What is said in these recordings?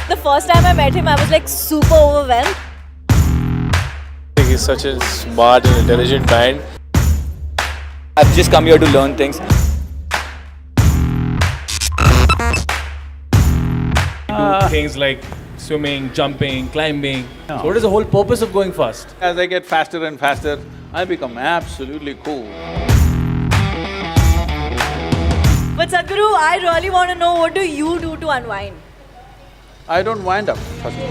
The first time I met him, I was like super overwhelmed. He's such a smart and intelligent mind. I've just come here to learn things. Do things like swimming, jumping, climbing. So what is the whole purpose of going fast? As I get faster and faster, I become absolutely cool. But Sadhguru, I really want to know, what do you do to unwind? I don't wind up, first of all.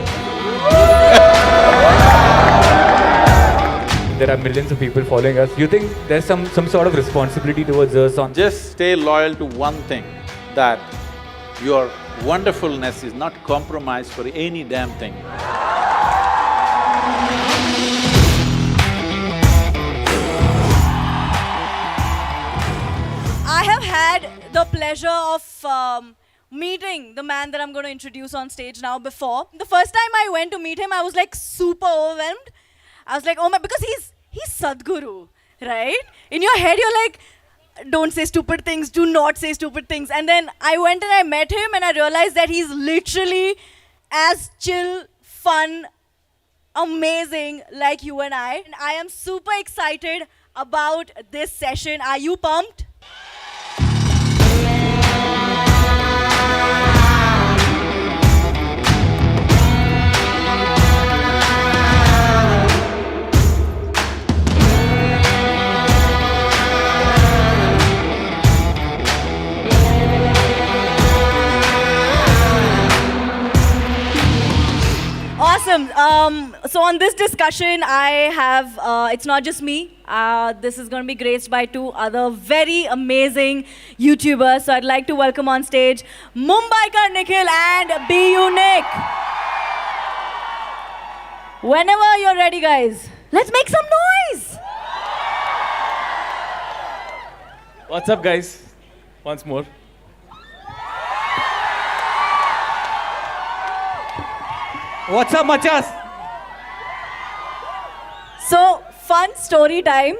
There are millions of people following us. You think there's some sort of responsibility towards us on Just stay loyal to one thing, that your wonderfulness is not compromised for any damn thing. I have had the pleasure of meeting the man that I'm going to introduce on stage now before. The first time I went to meet him, I was like super overwhelmed. I was like, oh my, because he's Sadhguru, right? In your head, you're like, don't say stupid things, do not say stupid things. And then I went and I met him and I realized that he's literally as chill, fun, amazing like you and I. And I am super excited about this session. Are you pumped? Awesome. So on this discussion, I have, it's not just me. This is going to be graced by two other very amazing YouTubers. So I'd like to welcome on stage Mumbiker Nikhil and YouNick. Whenever you're ready, guys, let's make some noise. What's up, guys? Once more. What's up, machas? So, fun story time.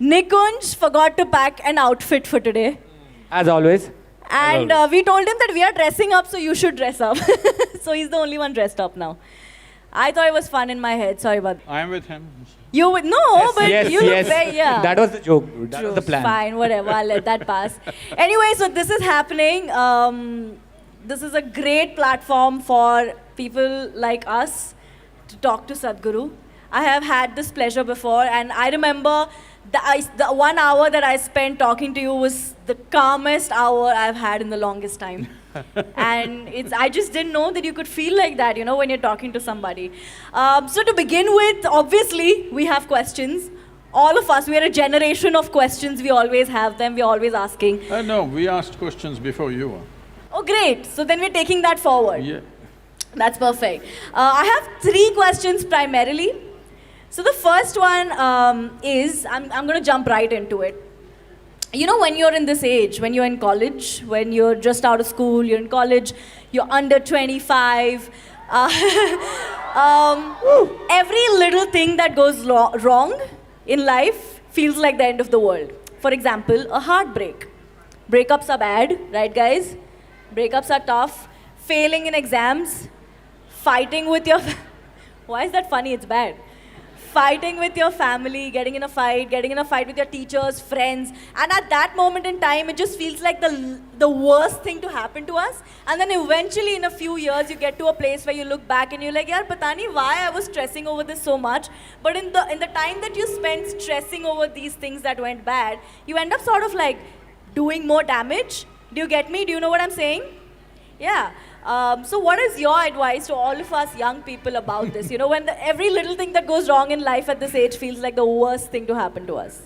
Nikunj forgot to pack an outfit for today. As always. And we told him that we are dressing up, so you should dress up. So he's the only one dressed up now. I thought it was fun in my head. Sorry about that. I'm with him. You would no, but yes, you look very yeah. That was the joke, dude. That was the plan. Fine, whatever. I'll let that pass. Anyway, so this is happening. This is a great platform for people like us to talk to Sadhguru. I have had this pleasure before, and I remember the 1 hour that I spent talking to you was the calmest hour I've had in the longest time. And I just didn't know that you could feel like that, you know, when you're talking to somebody. So to begin with, obviously, we have questions. All of us, we are a generation of questions. We always have them. We're always asking. No, we asked questions before you were. Oh, great. So then we're taking that forward. Yeah. That's perfect. I have 3 questions primarily. So the first one is, I'm going to jump right into it. You know, when you're in this age, when you're in college, when you're just out of school, you're in college, you're under 25, every little thing that goes wrong in life feels like the end of the world. For example, a heartbreak. Breakups are bad, right guys? Breakups are tough. Failing in exams, fighting with your... Why is that funny? It's bad. Fighting with your family, getting in a fight with your teachers, friends. And at that moment in time, it just feels like the worst thing to happen to us. And then eventually, in a few years, you get to a place where you look back and you're like, yaar, pata nahi why I was stressing over this so much. But in the time that you spent stressing over these things that went bad, you end up sort of like doing more damage. Do you get me? Do you know what I'm saying? Yeah. So what is your advice to all of us young people about this? You know, when every little thing that goes wrong in life at this age feels like the worst thing to happen to us.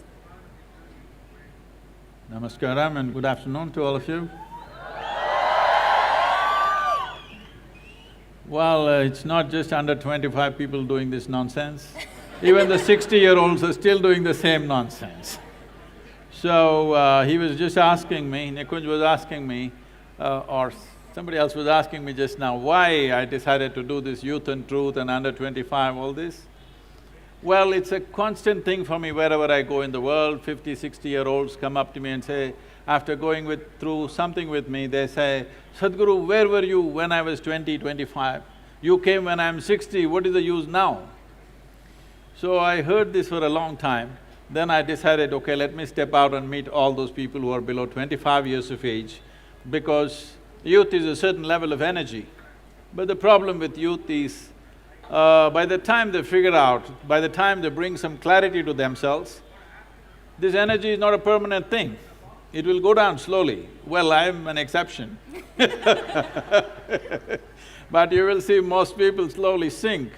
Namaskaram and good afternoon to all of you. Well, it's not just under 25 people doing this nonsense. Even the 60-year-olds are still doing the same nonsense. So, he was just asking me, Nikunj was asking me, or somebody else was asking me just now, why I decided to do this youth and truth and under 25, all this. Well, it's a constant thing for me wherever I go in the world. 50, 60-year-olds come up to me and say, after going through something with me, they say, Sadhguru, where were you when I was 20, 25? You came when I'm 60, what is the use now? So I heard this for a long time. Then I decided, okay, let me step out and meet all those people who are below 25 years of age, because youth is a certain level of energy. But the problem with youth is, by the time they figure out, by the time they bring some clarity to themselves, this energy is not a permanent thing. It will go down slowly. Well, I'm an exception. But you will see most people slowly sink.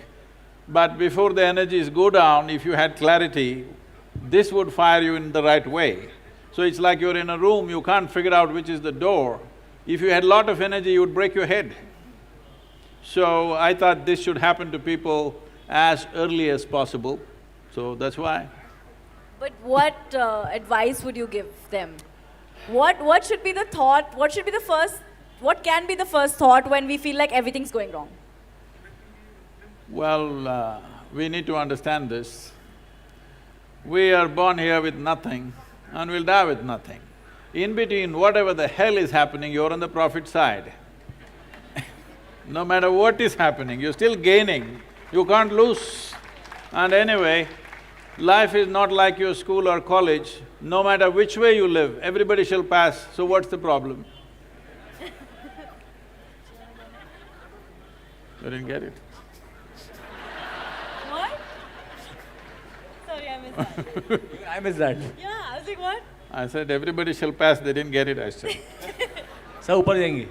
But before the energies go down, if you had clarity, this would fire you in the right way. So it's like you're in a room, you can't figure out which is the door. If you had lot of energy, you would break your head. So I thought this should happen to people as early as possible, so that's why. But what advice would you give them? What should be the thought, what can be the first thought when we feel like everything's going wrong? Well, we need to understand this. We are born here with nothing and we'll die with nothing. In between, whatever the hell is happening, you're on the profit side. No matter what is happening, you're still gaining, you can't lose. And anyway, life is not like your school or college. No matter which way you live, everybody shall pass, so what's the problem? You didn't get it? What? Sorry, I missed that. I missed that. Yeah, I was like, what? I said, everybody shall pass, they didn't get it, I said. Sir, ऊपर जाएंगे.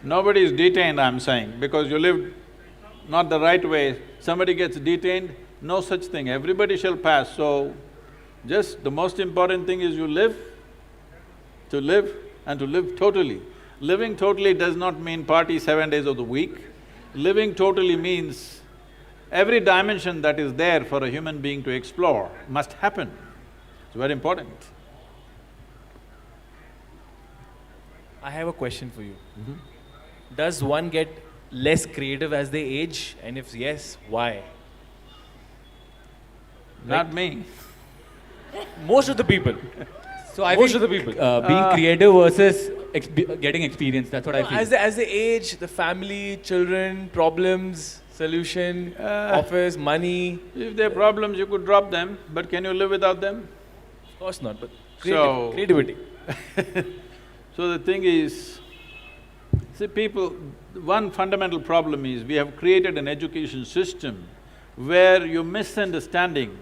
Nobody is detained, I'm saying, because you lived not the right way, somebody gets detained, no such thing, everybody shall pass, so just the most important thing is you live, to live and to live totally. Living totally does not mean party 7 days of the week. Living totally means every dimension that is there for a human being to explore must happen. It's very important. I have a question for you. Does one get less creative as they age? And if yes, why? Not me. Most of the people. So I Most think, of the people. being creative versus getting experience, that's what I feel. As they age, the family, children, problems, solution, office, money. If there are problems, you could drop them, but can you live without them? Of course not, but So- creativity. So the thing is, see people, one fundamental problem is we have created an education system where you're misunderstanding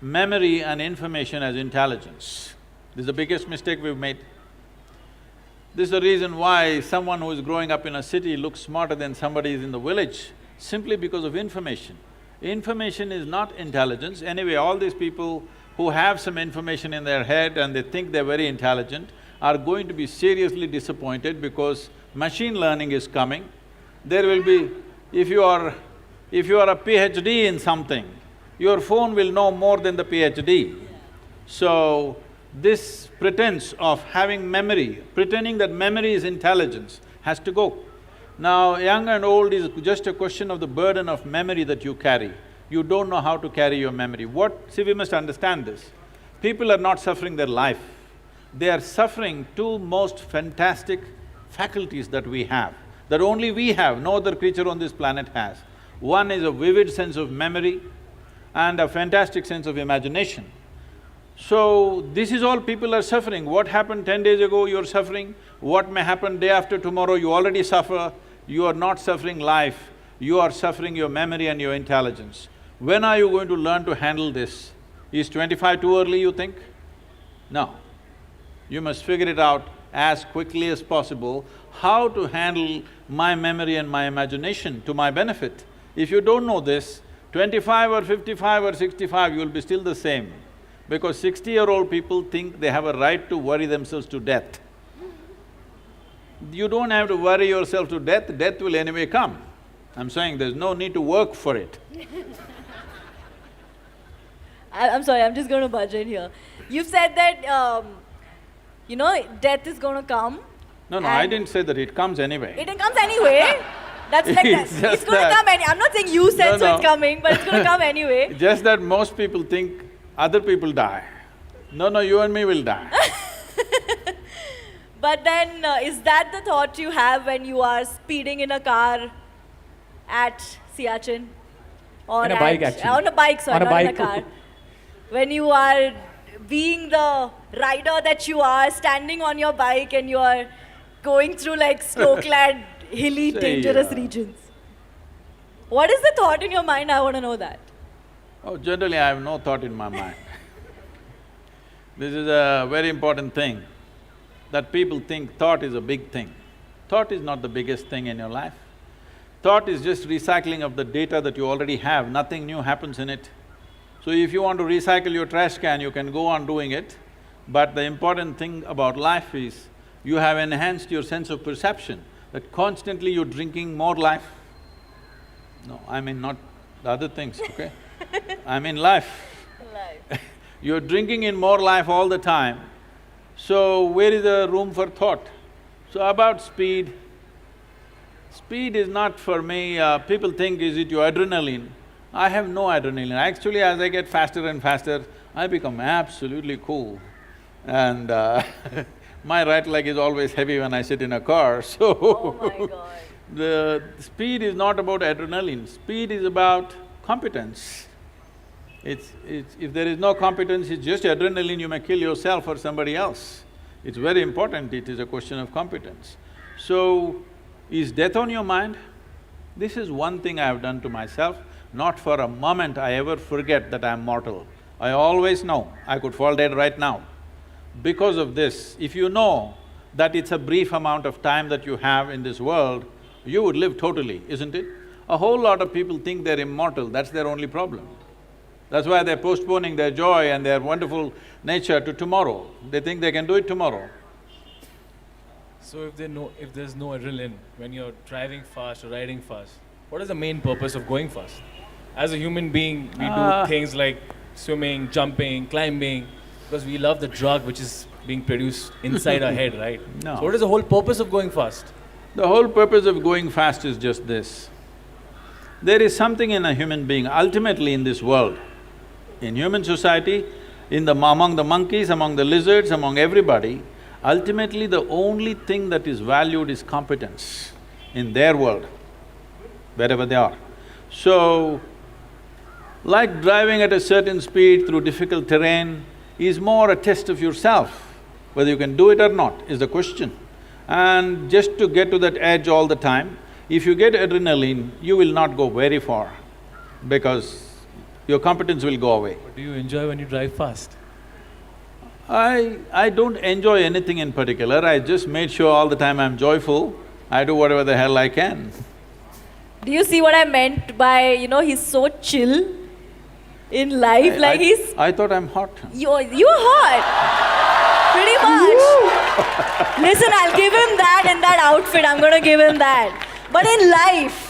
memory and information as intelligence. This is the biggest mistake we've made. This is the reason why someone who is growing up in a city looks smarter than somebody who's in the village, simply because of information. Information is not intelligence. Anyway, all these people who have some information in their head and they think they're very intelligent are going to be seriously disappointed because machine learning is coming. There will be… if you are a PhD in something, your phone will know more than the PhD. So, this pretense of having memory, pretending that memory is intelligence, has to go. Now, young and old is just a question of the burden of memory that you carry. You don't know how to carry your memory. See, we must understand this. People are not suffering their life. They are suffering two most fantastic faculties that we have, that only we have, no other creature on this planet has. One is a vivid sense of memory and a fantastic sense of imagination. So, this is all people are suffering. What happened 10 days ago, you're suffering. What may happen day after tomorrow, you already suffer. You are not suffering life, you are suffering your memory and your intelligence. When are you going to learn to handle this? Is 25 too early, you think? No. You must figure it out as quickly as possible, how to handle my memory and my imagination to my benefit. If you don't know this, 25 or 55 or 65, you will be still the same. Because 60-year-old people think they have a right to worry themselves to death. You don't have to worry yourself to death, death will anyway come. I'm saying there's no need to work for it. I'm sorry, I'm just going to budge in here. You've said that, death is going to come. No, I didn't say that, it comes anyway. It comes anyway. That's like that. It's just It's going to that. come I'm not saying you said so it's coming, but it's going to come anyway. Just that most people think other people die. No, you and me will die. But then, is that the thought you have when you are speeding in a car at Siachen? Or On a bike, actually. On a bike, sorry, On a not in a bike. car. When you are being the rider that you are, standing on your bike and you are going through like snow-clad, hilly, Say, dangerous regions. What is the thought in your mind? I want to know that. Oh, generally I have no thought in my mind. This is a very important thing, that people think thought is a big thing. Thought is not the biggest thing in your life. Thought is just recycling of the data that you already have, nothing new happens in it. So if you want to recycle your trash can, you can go on doing it, but the important thing about life is you have enhanced your sense of perception, that constantly you're drinking more life. No, I mean not the other things, okay? I mean life. You're drinking in more life all the time, so where is the room for thought? So about speed, speed is not for me, people think, is it your adrenaline? I have no adrenaline. Actually, as I get faster and faster, I become absolutely cool. And my right leg is always heavy when I sit in a car, so Oh my God. the speed is not about adrenaline, speed is about competence. If there is no competence, it's just adrenaline, you may kill yourself or somebody else. It's very important, it is a question of competence. So, is death on your mind? This is one thing I have done to myself, not for a moment I ever forget that I am mortal. I always know I could fall dead right now. Because of this, if you know that it's a brief amount of time that you have in this world, you would live totally, isn't it? A whole lot of people think they're immortal, that's their only problem. That's why they're postponing their joy and their wonderful nature to tomorrow. They think they can do it tomorrow. So if there's no adrenaline when you're driving fast or riding fast, what is the main purpose of going fast? As a human being, we do things like swimming, jumping, climbing, because we love the drug which is being produced inside our head, right? No. So what is the whole purpose of going fast? The whole purpose of going fast is just this. There is something in a human being, ultimately in this world, in human society, among the monkeys, among the lizards, among everybody, ultimately the only thing that is valued is competence in their world, wherever they are. So, like driving at a certain speed through difficult terrain is more a test of yourself. Whether you can do it or not is the question. And just to get to that edge all the time, if you get adrenaline, you will not go very far because your competence will go away. What do you enjoy when you drive fast? I don't enjoy anything in particular, I just made sure all the time I'm joyful, I do whatever the hell I can. Do you see what I meant by, he's so chill in life, I thought I'm hot. You're hot, pretty much. Listen, I'll give him that in that outfit, I'm gonna give him that. But in life,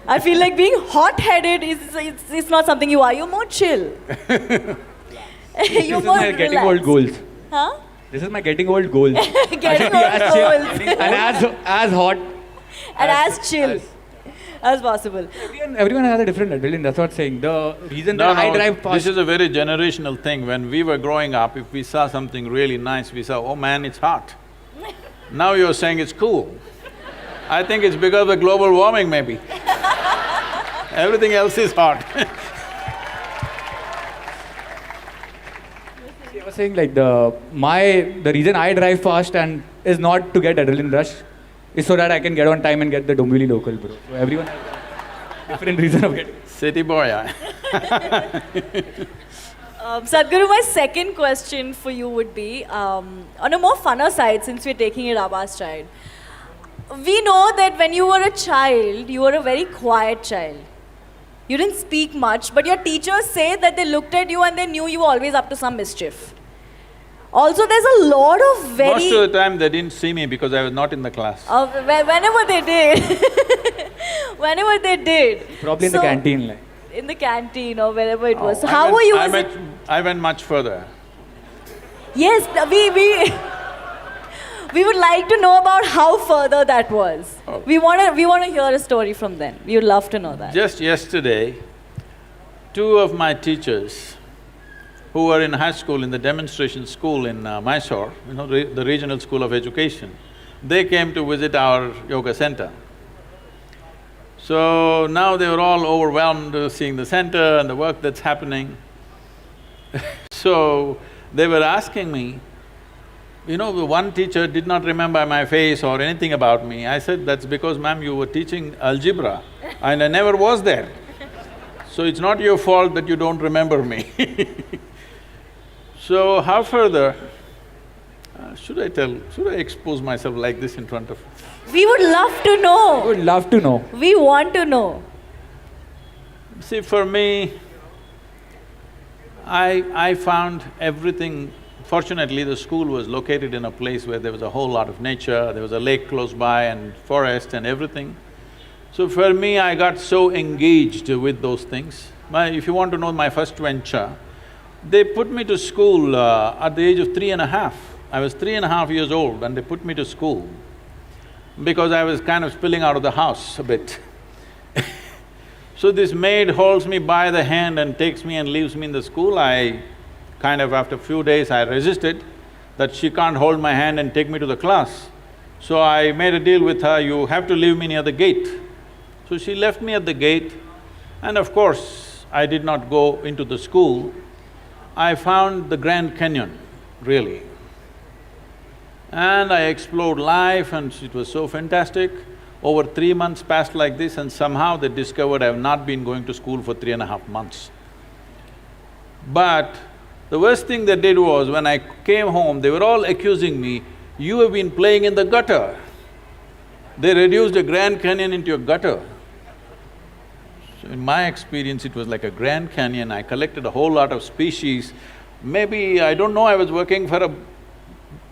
I feel like being hot-headed is not something you are, you're more chill. You're This is more my getting relaxed. old goals. Huh? This is my getting old goals. Getting old goals. And as hot. And as chill as possible. Everyone has a different adrenaline, that's what I'm saying. The reason that I drive fast… This is a very generational thing. When we were growing up, if we saw something really nice, we saw, oh man, it's hot. Now you're saying it's cool. I think it's because of global warming maybe. Everything else is hot. I was saying like the reason I drive fast and is not to get adrenaline rush, is so that I can get on time and get the Dombivli local, bro. So everyone has a different reason of getting… City boy, Sadhguru, my second question for you would be, on a more funner side, since we're taking it Abba's child. We know that when you were a child, you were a very quiet child. You didn't speak much, but your teachers say that they looked at you and they knew you were always up to some mischief. Also, there's a lot of very… Most of the time they didn't see me because I was not in the class. Whenever they did. Whenever they did. Probably in the canteen, like. In the canteen or wherever it was. So how were you? I went much further. Yes, we would like to know about how further that was. Oh. We want to hear a story from them. We would love to know that. Just yesterday, two of my teachers who were in high school, in the demonstration school in Mysore, the regional school of education, they came to visit our yoga center. So now they were all overwhelmed seeing the center and the work that's happening. So they were asking me, one teacher did not remember my face or anything about me. I said, that's because, ma'am, you were teaching algebra and I never was there. So it's not your fault that you don't remember me. So how further? Should I expose myself like this in front of… We would love to I know. would love to know. We want to know. See, for me, I found everything… Fortunately, the school was located in a place where there was a whole lot of nature, there was a lake close by and forest and everything. So for me, I got so engaged with those things. If you want to know my first venture, they put me to school at the age of 3.5. I was 3.5 years old and they put me to school because I was kind of spilling out of the house a bit. So this maid holds me by the hand and takes me and leaves me in the school. After a few days, I resisted that she can't hold my hand and take me to the class. So I made a deal with her, you have to leave me near the gate. So she left me at the gate and of course, I did not go into the school. I found the Grand Canyon, really. And I explored life and it was so fantastic. Over 3 months passed like this and somehow they discovered I have not been going to school for 3.5 months. But the worst thing they did was, when I came home, they were all accusing me, you have been playing in the gutter. They reduced a Grand Canyon into a gutter. So in my experience, it was like a Grand Canyon. I collected a whole lot of species. Maybe, I don't know, I was working for a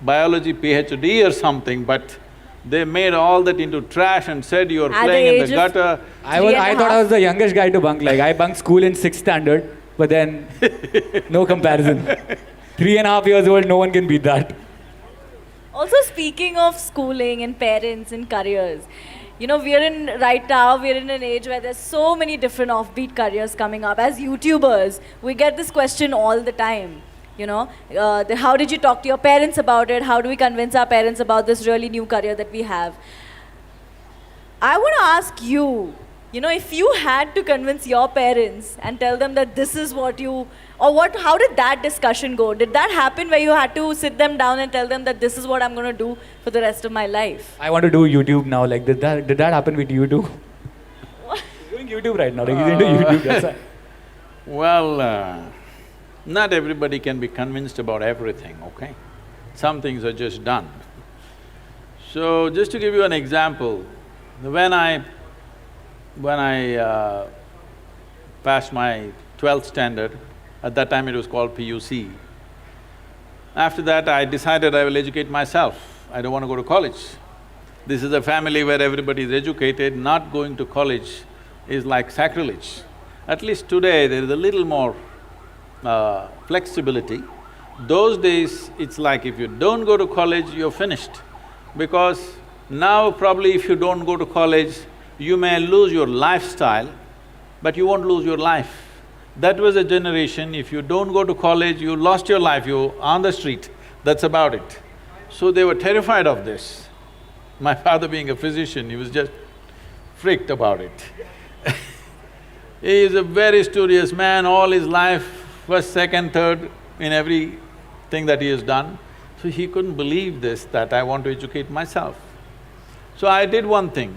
biology PhD or something, but they made all that into trash and said you are playing in the gutter. I thought I was the youngest guy to bunk, like I bunked school in 6th standard, but then no comparison. 3.5 years old, no one can beat that. Also, speaking of schooling and parents and careers, right now, we're in an age where there's so many different offbeat careers coming up. As YouTubers, we get this question all the time. How did you talk to your parents about it? How do we convince our parents about this really new career that we have? I want to ask you, if you had to convince your parents and tell them that this is what you… how did that discussion go? Did that happen where you had to sit them down and tell them that this is what I'm going to do for the rest of my life? I want to do YouTube now, like did that happen with you too? He's doing YouTube right now, like he's into YouTube, that's why. Well, not everybody can be convinced about everything, okay? Some things are just done. So, just to give you an example, when I passed my 12th standard, at that time it was called PUC. After that, I decided I will educate myself. I don't want to go to college. This is a family where everybody is educated. Not going to college is like sacrilege. At least today, there is a little more flexibility. Those days, it's like if you don't go to college, you're finished. Because now probably if you don't go to college, you may lose your lifestyle, but you won't lose your life. That was a generation, if you don't go to college, you lost your life, you're on the street, that's about it. So they were terrified of this. My father being a physician, he was just freaked about it. He is a very studious man, all his life, first, second, third in everything that he has done. So he couldn't believe this, that I want to educate myself. So I did one thing.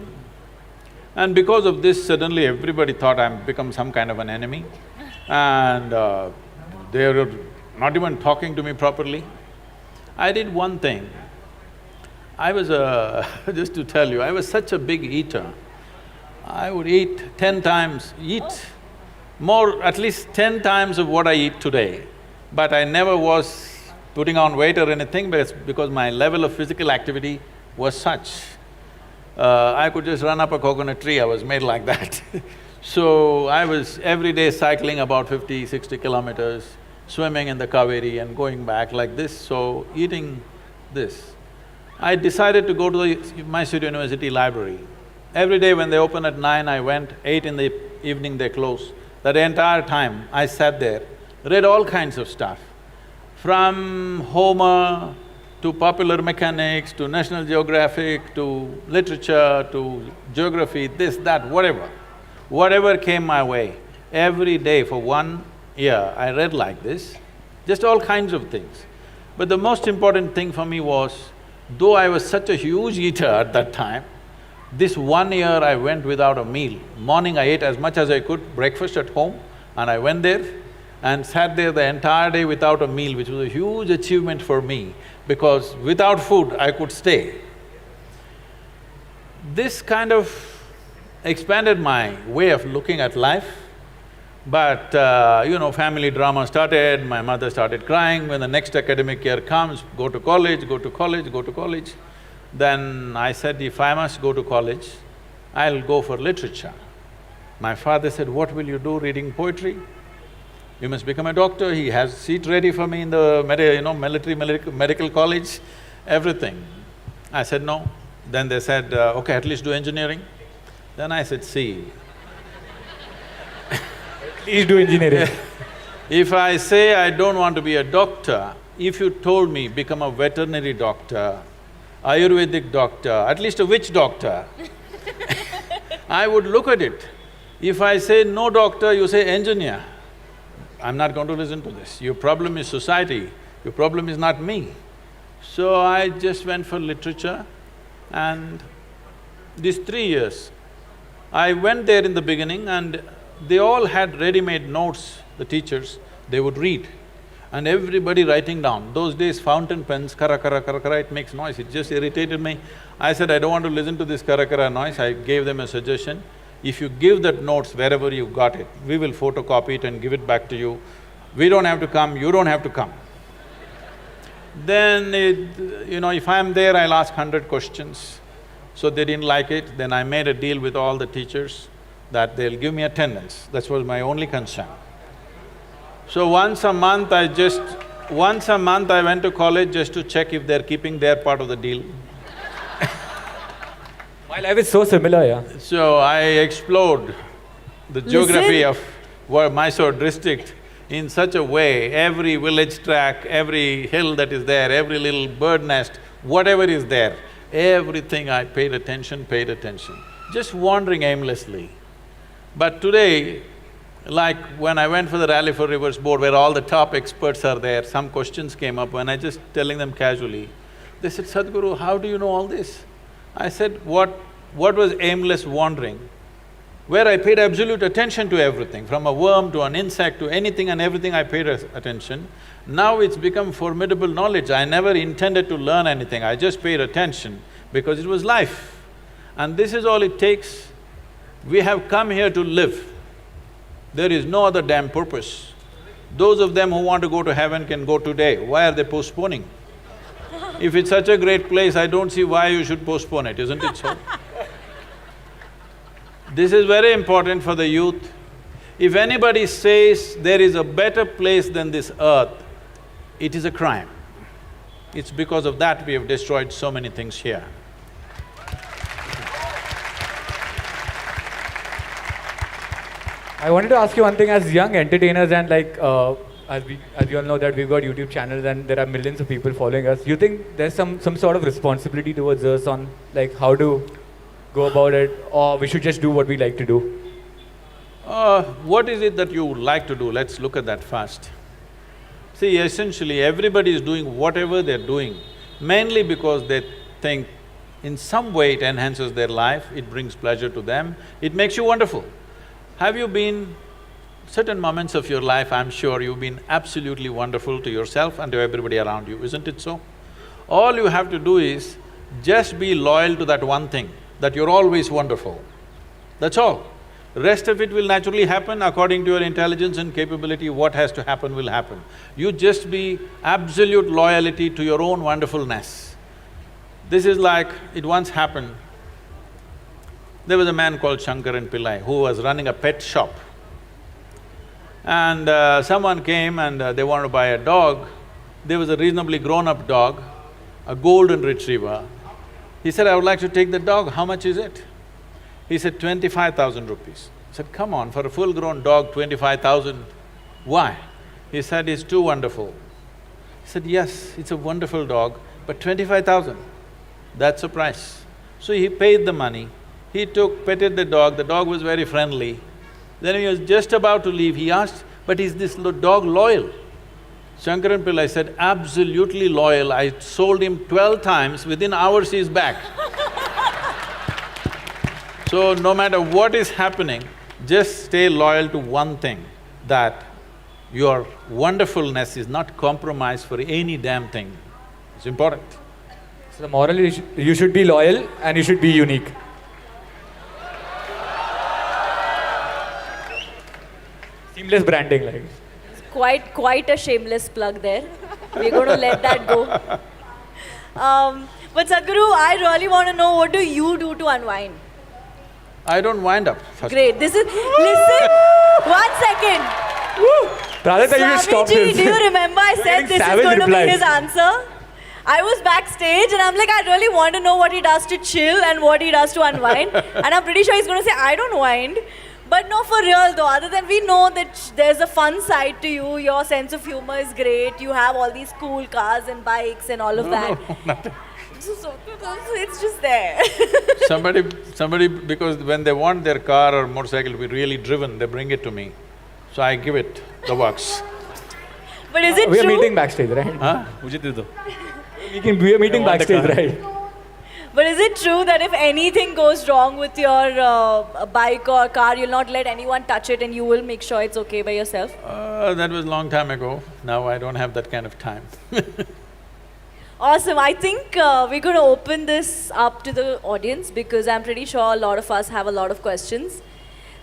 And because of this, suddenly everybody thought I'm become some kind of an enemy. And they were not even talking to me properly. I did one thing. I was just to tell you, I was such a big eater. I would eat 10 times, at least 10 times of what I eat today. But I never was putting on weight or anything because my level of physical activity was such. I could just run up a coconut tree, I was made like that. So I was every day cycling about 50, 60 kilometers, swimming in the Kaveri and going back like this, so eating this. I decided to go to the Mysore University library. Every day when they open at 9, I went, 8 in the evening they close. That entire time I sat there read all kinds of stuff. From Homer to popular mechanics, to National Geographic, to literature, to geography, this, that, whatever. Whatever came my way, every day for 1 year I read like this, just all kinds of things. But the most important thing for me was, though I was such a huge eater at that time, this 1 year I went without a meal. Morning I ate as much as I could, breakfast at home, and I went there and sat there the entire day without a meal, which was a huge achievement for me, because without food I could stay. This kind of expanded my way of looking at life. But family drama started, my mother started crying when the next academic year comes, go to college, go to college, go to college. Then I said, if I must go to college, I'll go for literature. My father said, what will you do reading poetry? You must become a doctor. He has a seat ready for me in the medical college, everything. I said, no. Then they said, okay, at least do engineering. Then I said, see, Please do engineering. if I say I don't want to be a doctor, if you told me become a veterinary doctor, Ayurvedic doctor, at least a witch doctor, I would look at it. If I say no doctor, you say engineer, I'm not going to listen to this. Your problem is society, your problem is not me. So I just went for literature, and these 3 years, I went there in the beginning and they all had ready-made notes, the teachers, they would read, and everybody writing down. Those days fountain pens, kara kara kara kara, it makes noise, it just irritated me. I said, I don't want to listen to this kara kara noise. I gave them a suggestion, if you give that notes wherever you got it, we will photocopy it and give it back to you. We don't have to come, you don't have to come. Then if I'm there, I'll ask 100 questions. So they didn't like it, then I made a deal with all the teachers that they'll give me attendance. That was my only concern. So once a month I went to college just to check if they're keeping their part of the deal. My life is so similar, yeah. So I explored the geography of Mysore district in such a way, every village track, every hill that is there, every little bird nest, whatever is there, everything I paid attention, just wandering aimlessly. But today, like when I went for the Rally for Rivers board where all the top experts are there, some questions came up when I just telling them casually, they said, Sadhguru, how do you know all this? I said, what was aimless wandering? Where I paid absolute attention to everything, from a worm to an insect to anything and everything I paid attention. Now it's become formidable knowledge. I never intended to learn anything, I just paid attention because it was life. And this is all it takes. We have come here to live. There is no other damn purpose. Those of them who want to go to heaven can go today. Why are they postponing? If it's such a great place, I don't see why you should postpone it, isn't it so? This is very important for the youth. If anybody says there is a better place than this earth, it is a crime. It's because of that we have destroyed so many things here. I wanted to ask you one thing, as young entertainers and as we all know that we've got YouTube channels and there are millions of people following us, you think there's some sort of responsibility towards us on how to go about it, or we should just do what we like to do? What is it that you like to do? Let's look at that first. See, essentially everybody is doing whatever they're doing, mainly because they think in some way it enhances their life, it brings pleasure to them, it makes you wonderful. Have you been… certain moments of your life, I'm sure you've been absolutely wonderful to yourself and to everybody around you, isn't it so? All you have to do is just be loyal to that one thing, that you're always wonderful. That's all. Rest of it will naturally happen according to your intelligence and capability. What has to happen will happen. You just be absolute loyalty to your own wonderfulness. This is like, it once happened, there was a man called Shankaran Pillai who was running a pet shop. And someone came and they wanted to buy a dog. There was a reasonably grown-up dog, a golden retriever. He said, I would like to take the dog, how much is it? He said, 25,000 rupees. I said, come on, for a full-grown dog, 25,000, why? He said, "It's too wonderful." He said, "Yes, it's a wonderful dog, but 25,000, that's the price." So he paid the money, he petted the dog was very friendly. Then he was just about to leave, he asked, "But is this dog loyal?" Shankaran Pillai said, "Absolutely loyal, I sold him 12 times, within hours he's back." So no matter what is happening, just stay loyal to one thing, that your wonderfulness is not compromised for any damn thing. It's important. So the moral is you should be loyal and you should be unique. Seamless branding, like. Quite a shameless plug there. We're going to let that go. But Sadhguru, I really want to know, what do you do to unwind? I don't wind up first. Great. This is… Listen, 1 second. Prajakta, you just stop Swamiji, this. do you remember I said getting this is savage going to be replies. his answer? I was backstage and I'm like, I really want to know what he does to chill and what he does to unwind. And I'm pretty sure he's going to say, I don't wind. But no, for real though, other than we know that there's a fun side to you, your sense of humor is great, you have all these cool cars and bikes and all of that. So it's just there. Somebody, because when they want their car or motorcycle to be really driven, they bring it to me. So I give it the works. But is it We are true? meeting backstage, right? Huh? We are meeting backstage, right? But is it true that if anything goes wrong with your bike or car, you'll not let anyone touch it and you will make sure it's okay by yourself? That was a long time ago. Now I don't have that kind of time. Awesome. I think we're going to open this up to the audience because I'm pretty sure a lot of us have a lot of questions.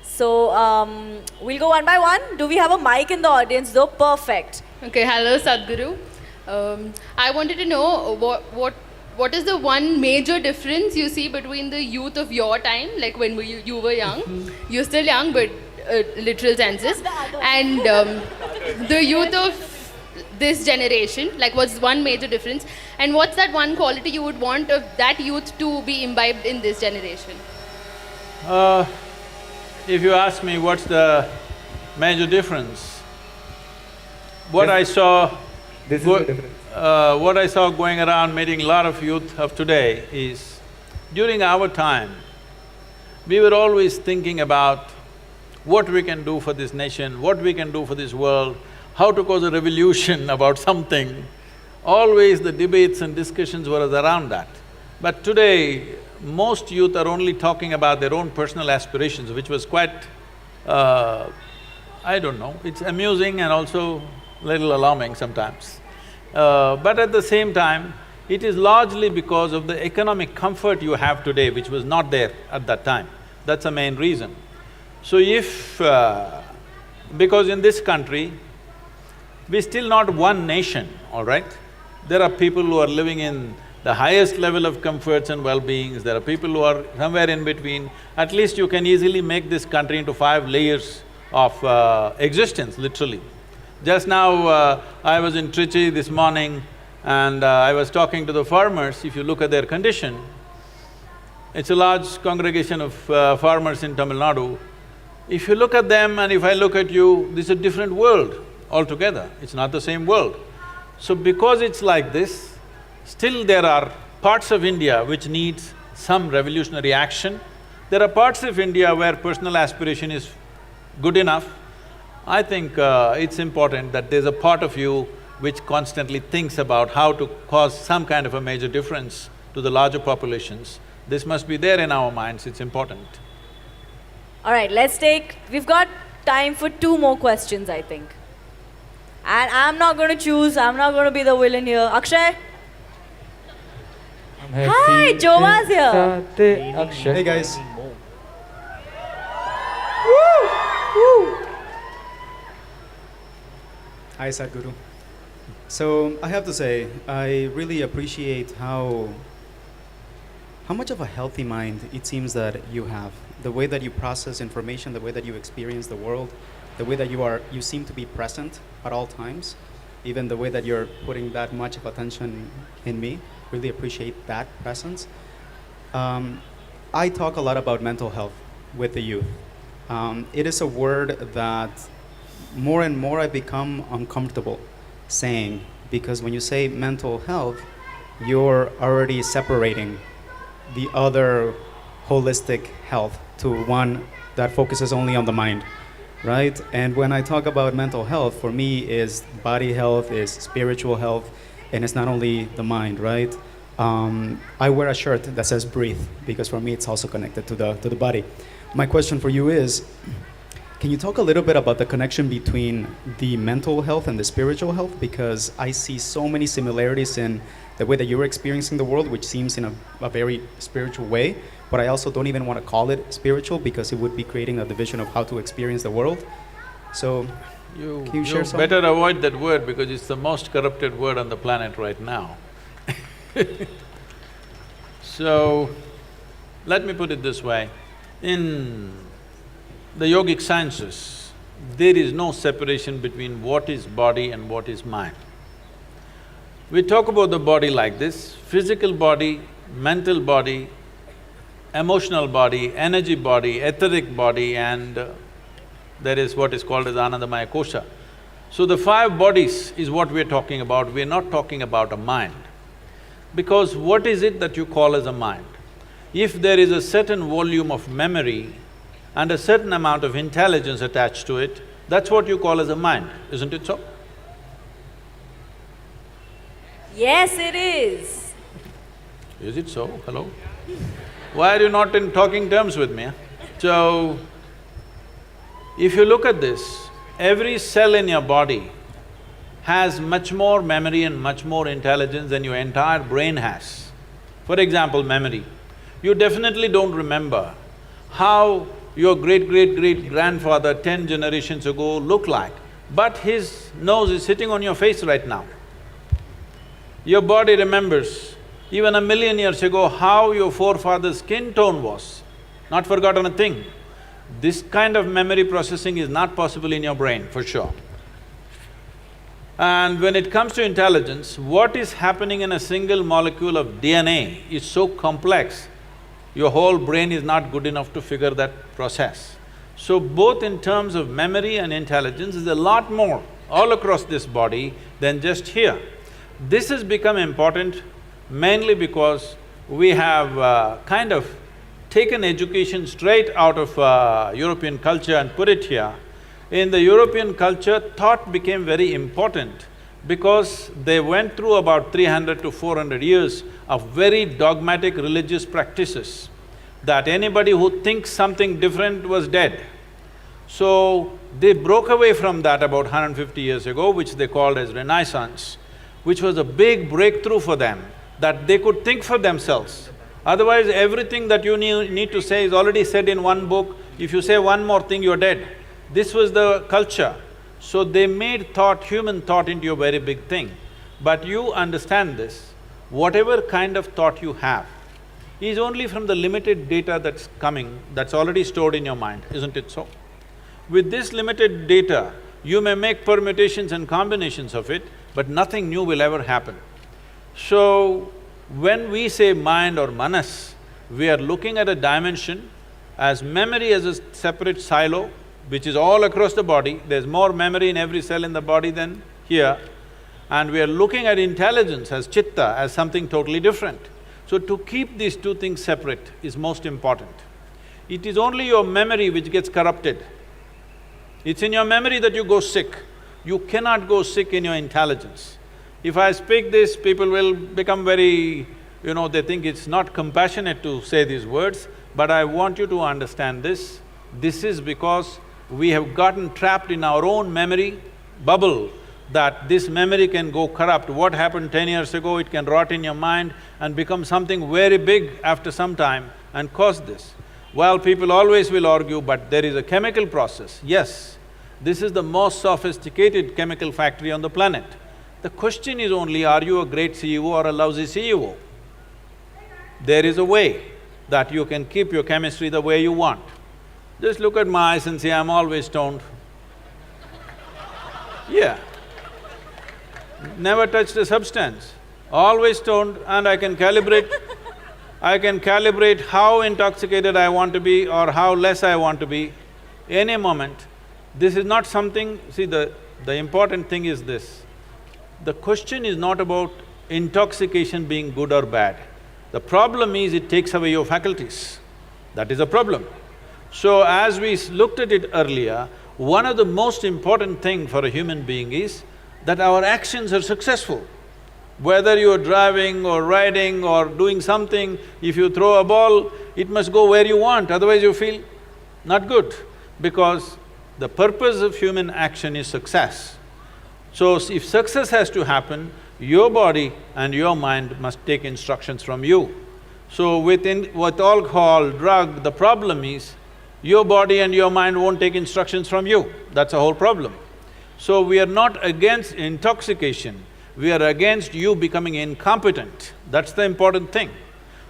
So we'll go one by one. Do we have a mic in the audience though? Perfect. Okay, hello Sadhguru. I wanted to know what is the one major difference you see between the youth of your time, like when you were young, you're still young but literal senses, and the youth of this generation, like what's one major difference, and what's that one quality you would want of that youth to be imbibed in this generation? If you ask me what's the major difference, what I saw… This is the difference. what I saw going around meeting a lot of youth of today is, during our time, we were always thinking about what we can do for this nation, what we can do for this world, how to cause a revolution about something. Always the debates and discussions were around that. But today, most youth are only talking about their own personal aspirations, which was quite… I don't know, it's amusing and also little alarming sometimes. But at the same time, it is largely because of the economic comfort you have today, which was not there at that time. That's the main reason. So if… because in this country, we're still not one nation, all right? There are people who are living in the highest level of comforts and well-beings, there are people who are somewhere in between. At least you can easily make this country into 5 layers of existence, literally. Just now, I was in Trichy this morning and I was talking to the farmers. If you look at their condition, it's a large congregation of farmers in Tamil Nadu. If you look at them and if I look at you, this is a different world altogether, it's not the same world. So because it's like this, still there are parts of India which needs some revolutionary action. There are parts of India where personal aspiration is good enough. I think it's important that there's a part of you which constantly thinks about how to cause some kind of a major difference to the larger populations. This must be there in our minds, it's important. All right, we've got time for 2 more questions, I think. And I'm not going to choose, I'm not going to be the villain here. Akshay? Hi, Jova's here. Hey guys. Hi Sadhguru. So I have to say, I really appreciate how much of a healthy mind it seems that you have. The way that you process information, the way that you experience the world, the way that you seem to be present at all times, even the way that you're putting that much of attention in me. Really appreciate that presence. I talk a lot about mental health with the youth. It is a word that more and more I become uncomfortable saying, because when you say mental health, you're already separating the other holistic health to one that focuses only on the mind, right? And when I talk about mental health, for me is body health, is spiritual health, and it's not only the mind, right? I wear a shirt that says breathe, because for me it's also connected to the body. My question for you is, can you talk a little bit about the connection between the mental health and the spiritual health? Because I see so many similarities in the way that you're experiencing the world, which seems in a very spiritual way, but I also don't even want to call it spiritual because it would be creating a division of how to experience the world. So, can you share some? better avoid that word because it's the most corrupted word on the planet right now. So, let me put it this way. In the yogic sciences, there is no separation between what is body and what is mind. We talk about the body like this: physical body, mental body, emotional body, energy body, etheric body, and there is what is called as Anandamaya Kosha. So the 5 bodies is what we're talking about, we're not talking about a mind. Because what is it that you call as a mind? If there is a certain volume of memory and a certain amount of intelligence attached to it, that's what you call as a mind, isn't it so? Yes, it is. Is it so? Hello? Why are you not in talking terms with me? So, if you look at this, every cell in your body has much more memory and much more intelligence than your entire brain has. For example, memory. You definitely don't remember how your great-great-great-grandfather 10 generations ago looked like, but his nose is sitting on your face right now. Your body remembers even 1,000,000 years ago how your forefather's skin tone was, not forgotten a thing. This kind of memory processing is not possible in your brain, for sure. And when it comes to intelligence, what is happening in a single molecule of DNA is so complex, your whole brain is not good enough to figure that process. So both in terms of memory and intelligence, is a lot more all across this body than just here. This has become important mainly because we have kind of taken education straight out of European culture and put it here. In the European culture, thought became very important because they went through about 300 to 400 years of very dogmatic religious practices, that anybody who thinks something different was dead. So, they broke away from that about 150 years ago, which they called as Renaissance, which was a big breakthrough for them, that they could think for themselves. Otherwise, everything that you need to say is already said in one book. If you say one more thing, you're dead. This was the culture. So they made thought, human thought, into a very big thing. But you understand this, whatever kind of thought you have is only from the limited data that's coming, that's already stored in your mind, isn't it so? With this limited data, you may make permutations and combinations of it, but nothing new will ever happen. So, when we say mind or manas, we are looking at a dimension as memory as a separate silo, which is all across the body. There's more memory in every cell in the body than here. And we are looking at intelligence as chitta, as something totally different. So to keep these two things separate is most important. It is only your memory which gets corrupted. It's in your memory that you go sick. You cannot go sick in your intelligence. If I speak this, people will become very… they think it's not compassionate to say these words, but I want you to understand this. This is because we have gotten trapped in our own memory bubble, that this memory can go corrupt. What happened 10 years ago, it can rot in your mind and become something very big after some time and cause this. Well, people always will argue, but there is a chemical process. Yes, this is the most sophisticated chemical factory on the planet. The question is only, are you a great CEO or a lousy CEO? There is a way that you can keep your chemistry the way you want. Just look at my eyes and say, I'm always stoned. Yeah. Never touched a substance, always stoned, and I can calibrate how intoxicated I want to be or how less I want to be any moment. This is not something… See, the important thing is this. The question is not about intoxication being good or bad. The problem is it takes away your faculties. That is a problem. So as we looked at it earlier, one of the most important thing for a human being is that our actions are successful. Whether you're driving or riding or doing something, if you throw a ball, it must go where you want, otherwise you feel not good. Because the purpose of human action is success. So if success has to happen, your body and your mind must take instructions from you. So with alcohol, drug, the problem is your body and your mind won't take instructions from you. That's the whole problem. So we are not against intoxication, we are against you becoming incompetent. That's the important thing.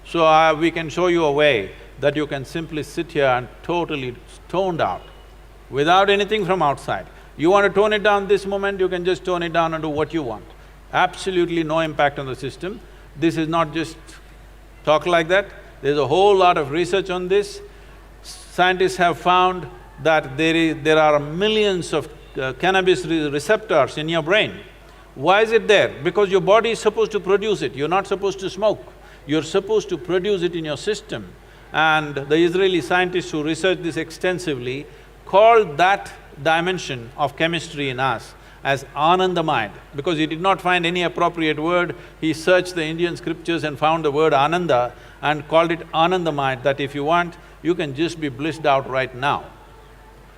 So we can show you a way that you can simply sit here and totally stoned out, without anything from outside. You want to tone it down this moment, you can just tone it down and do what you want. Absolutely no impact on the system. This is not just talk like that, there's a whole lot of research on this. Scientists have found that there are millions of cannabis receptors in your brain. Why is it there? Because your body is supposed to produce it, you're not supposed to smoke. You're supposed to produce it in your system. And the Israeli scientists who researched this extensively called that dimension of chemistry in us as Anandamaya, because he did not find any appropriate word. He searched the Indian scriptures and found the word Ananda and called it Anandamaya, that if you want, you can just be blissed out right now.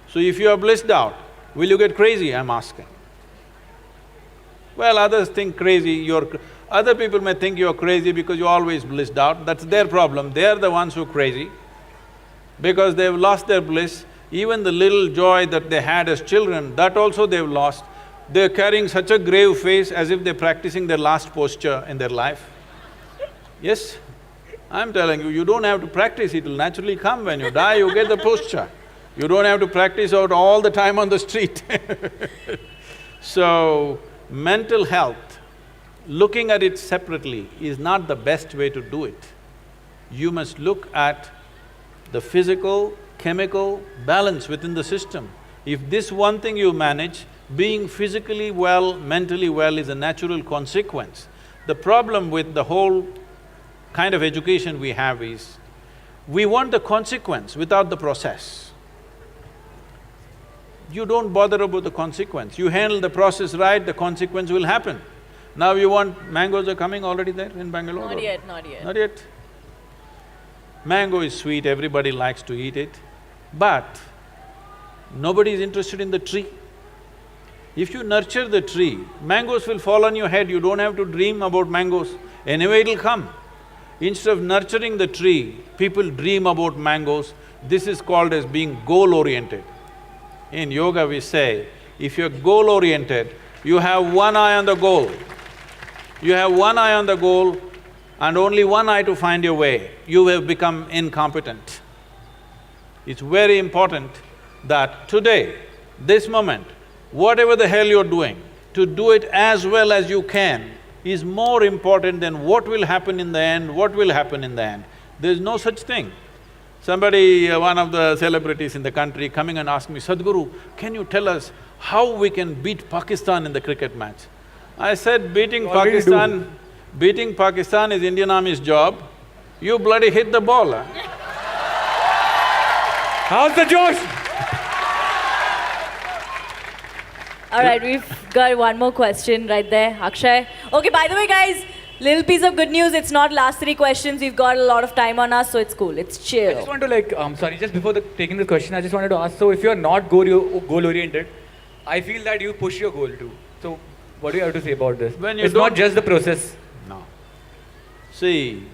So if you are blissed out, will you get crazy, I'm asking? Well, others think crazy, other people may think you're crazy because you're always blissed out, that's their problem. They're the ones who are crazy because they've lost their bliss. Even the little joy that they had as children, that also they've lost. They're carrying such a grave face as if they're practicing their last posture in their life. Yes, I'm telling you, you don't have to practice, it'll naturally come. When you die, you get the posture. You don't have to practice out all the time on the street So, mental health, looking at it separately is not the best way to do it. You must look at the physical, chemical balance within the system. If this one thing you manage, being physically well, mentally well is a natural consequence. The problem with the whole kind of education we have is, we want the consequence without the process. You don't bother about the consequence. You handle the process right, the consequence will happen. Now you want… mangoes are coming already there in Bangalore? Not yet, not yet. Not yet. Mango is sweet, everybody likes to eat it, but nobody is interested in the tree. If you nurture the tree, mangoes will fall on your head, you don't have to dream about mangoes, anyway it'll come. Instead of nurturing the tree, people dream about mangoes. This is called as being goal-oriented. In yoga we say, if you're goal-oriented, you have one eye on the goal. You have one eye on the goal and only one eye to find your way, you have become incompetent. It's very important that today, this moment, whatever the hell you're doing, to do it as well as you can is more important than what will happen in the end, what will happen in the end. There's no such thing. Somebody, one of the celebrities in the country coming and asking me, Sadhguru, can you tell us how we can beat Pakistan in the cricket match? I said, beating Pakistan is Indian Army's job, you bloody hit the ball, huh? How's the Josh? All right, we've got one more question right there, Akshay. Okay, by the way, guys, little piece of good news, it's not last 3 questions, we've got a lot of time on us, so it's cool, it's chill. I just want to sorry, just before taking the question, I just wanted to ask, so if you're not goal-oriented, I feel that you push your goal too. So, what do you have to say about this? It's not just the process. No. See,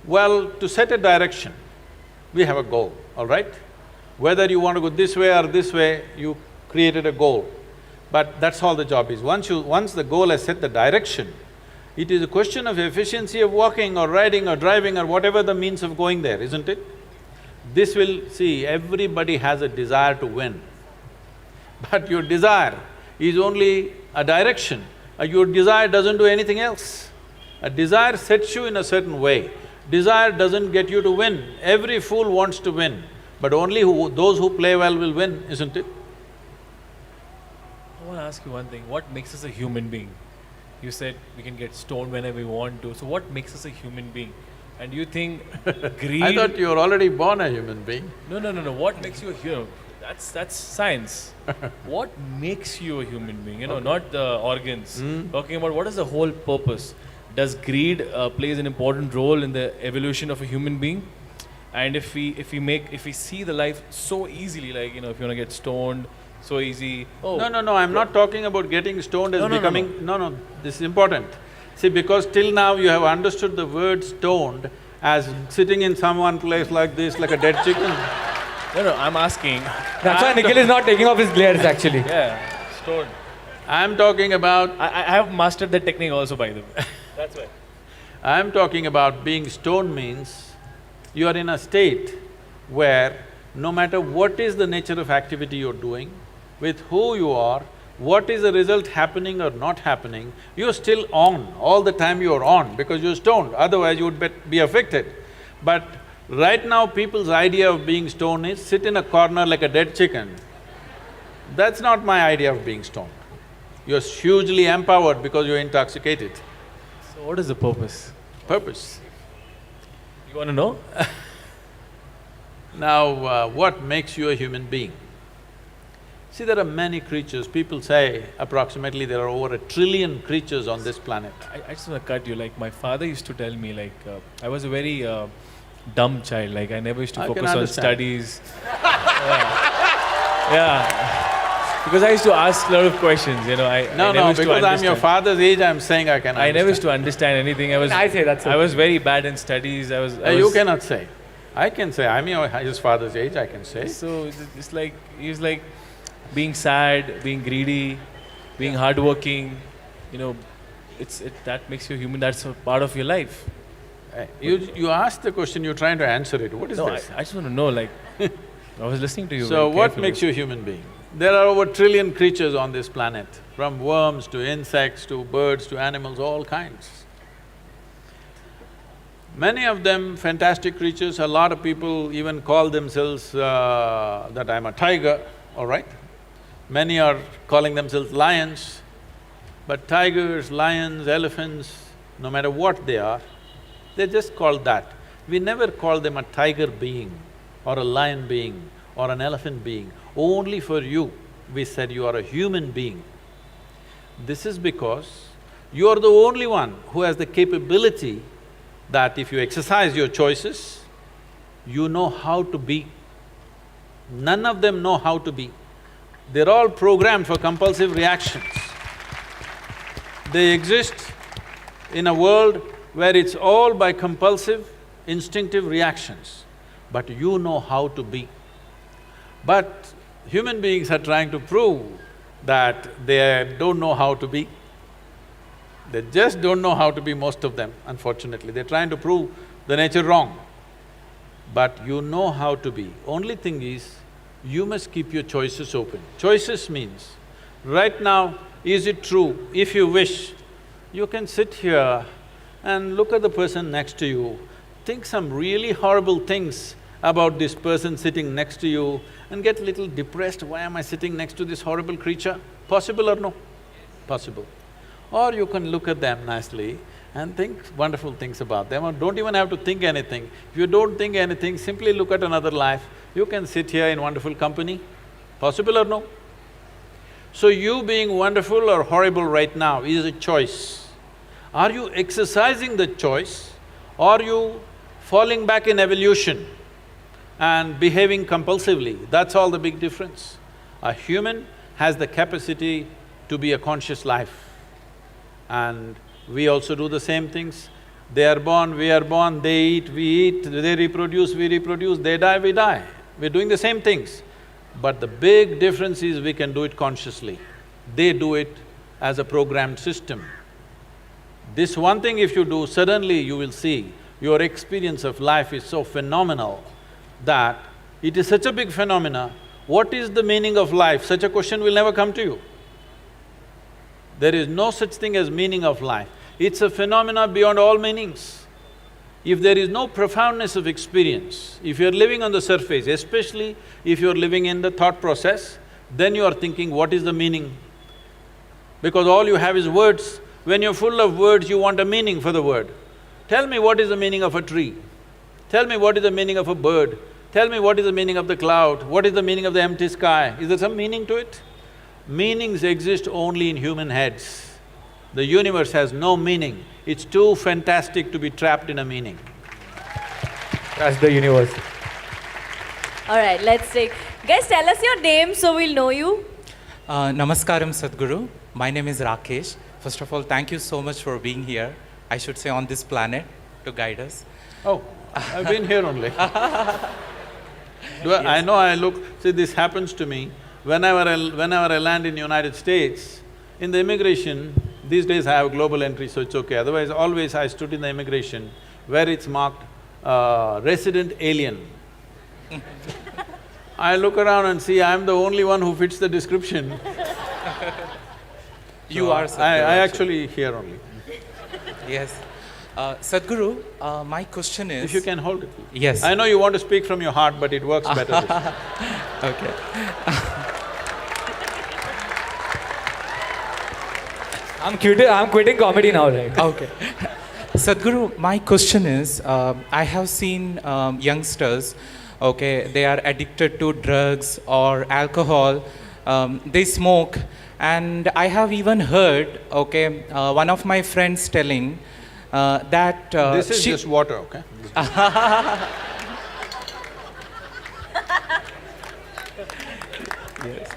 well, to set a direction, we have a goal, all right? Whether you want to go this way or this way, you created a goal. But that's all the job is. Once the goal has set the direction, it is a question of efficiency of walking or riding or driving or whatever the means of going there, isn't it? This will… see, everybody has a desire to win. But your desire is only a direction. Your desire doesn't do anything else. A desire sets you in a certain way. Desire doesn't get you to win. Every fool wants to win. but only those who play well will win, isn't it? I want to ask you one thing. What makes us a human being? You said we can get stoned whenever we want to. So what makes us a human being? And do you think greed… I thought you were already born a human being. No. What makes you a hero? That's science. What makes you a human being? You know, not the organs. Talking about what is the whole purpose. Does greed plays an important role in the evolution of a human being? And if we see the life so easily, like, you know, if you want to get stoned, so easy. Oh. No, I'm not talking about getting stoned as becoming… No. This is important. See, because till now you have understood the word stoned as sitting in some place like this, like a dead chicken. No, I'm asking. That's why Nikhil is not taking off his glares actually. Yeah, stoned. I'm talking about… I have mastered the technique also, by the way. That's why. I'm talking about being stoned means you are in a state where no matter what is the nature of activity you're doing, with who you are, what is the result happening or not happening, you're still on. All the time you're on because you're stoned, otherwise you would be affected. But right now people's idea of being stoned is sit in a corner like a dead chicken. That's not my idea of being stoned. You're hugely empowered because you're intoxicated. So what is the purpose? Purpose. You want to know? Now, what makes you a human being? See, there are many creatures. People say approximately there are over 1 trillion creatures on this planet. I just want to cut you. Like, my father used to tell me, like, I was a very dumb child. Like, I never used to I focus can on understand. studies. Yeah. Because I used to ask a lot of questions, you know. I No, never used to because I'm your understand. father's age, I'm saying I can I never used understand. to understand anything. I say that's I was very bad in studies. I was. You cannot say. I can say, I'm his father's age, I can say. So it's like he's like being sad, being greedy, being hardworking. You know, that makes you human. That's a part of your life. You asked the question, you're trying to answer it. What is No, this? I just want to know. Like, I was listening to you. So very what carefully. makes you a human being? There are over 1 trillion creatures on this planet, from worms to insects to birds to animals, all kinds. Many of them fantastic creatures. A lot of people even call themselves that I'm a tiger, all right? Many are calling themselves lions, but tigers, lions, elephants, no matter what they are, they're just called that. We never call them a tiger being or a lion being or an elephant being. Only for you, we said you are a human being. This is because you are the only one who has the capability that if you exercise your choices, you know how to be. None of them know how to be. They're all programmed for compulsive reactions. They exist in a world where it's all by compulsive, instinctive reactions, but you know how to be. But human beings are trying to prove that they don't know how to be. They just don't know how to be, most of them, unfortunately. They're trying to prove the nature wrong. But you know how to be. Only thing is, you must keep your choices open. Choices means, right now, is it true? If you wish, you can sit here and look at the person next to you, think some really horrible things about this person sitting next to you and get little depressed, why am I sitting next to this horrible creature? Possible or no? Possible. Or you can look at them nicely and think wonderful things about them, or don't even have to think anything. If you don't think anything, simply look at another life, you can sit here in wonderful company. Possible or no? So you being wonderful or horrible right now is a choice. Are you exercising the choice, or are you falling back in evolution and behaving compulsively? That's all the big difference. A human has the capacity to be a conscious life. And we also do the same things. They are born, we are born, they eat, we eat, they reproduce, we reproduce, they die, we die. We're doing the same things. But the big difference is we can do it consciously. They do it as a programmed system. This one thing if you do, suddenly you will see your experience of life is so phenomenal that it is such a big phenomena. What is the meaning of life? Such a question will never come to you. There is no such thing as meaning of life. It's a phenomena beyond all meanings. If there is no profoundness of experience, if you're living on the surface, especially if you're living in the thought process, then you are thinking, what is the meaning? Because all you have is words. When you're full of words, you want a meaning for the word. Tell me what is the meaning of a tree. Tell me what is the meaning of a bird. Tell me what is the meaning of the cloud. What is the meaning of the empty sky? Is there some meaning to it? Meanings exist only in human heads. The universe has no meaning. It's too fantastic to be trapped in a meaning. That's the universe. All right, let's take… Guys, tell us your name so we'll know you. Namaskaram Sadhguru. My name is Rakesh. First of all, thank you so much for being here. I should say on this planet to guide us. Oh, I've been here only. I know I look… See, this happens to me. Whenever I land in United States, in the immigration, these days I have global entry, so it's okay. Otherwise, always I stood in the immigration where it's marked resident alien. I look around and see I'm the only one who fits the description. You are Sadhguru. I actually here only. Yes. Sadhguru, my question is… If you can hold it. Yes. I know you want to speak from your heart, but it works better this way. Okay. I'm quitting comedy now, right? Okay. Sadhguru, my question is, I have seen youngsters, okay, they are addicted to drugs or alcohol, they smoke, and I have even heard, okay, one of my friends telling that… This is just water, okay? Yes.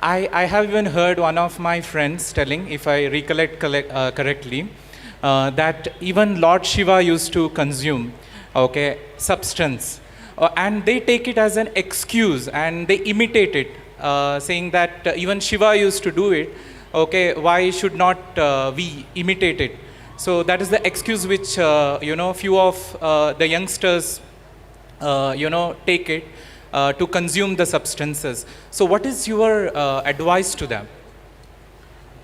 I have even heard one of my friends telling, if I recollect correctly, that even Lord Shiva used to consume, okay, substance. And they take it as an excuse and they imitate it, saying that even Shiva used to do it, okay, why should not we imitate it? So that is the excuse which, few of the youngsters, take it to consume the substances. So what is your advice to them?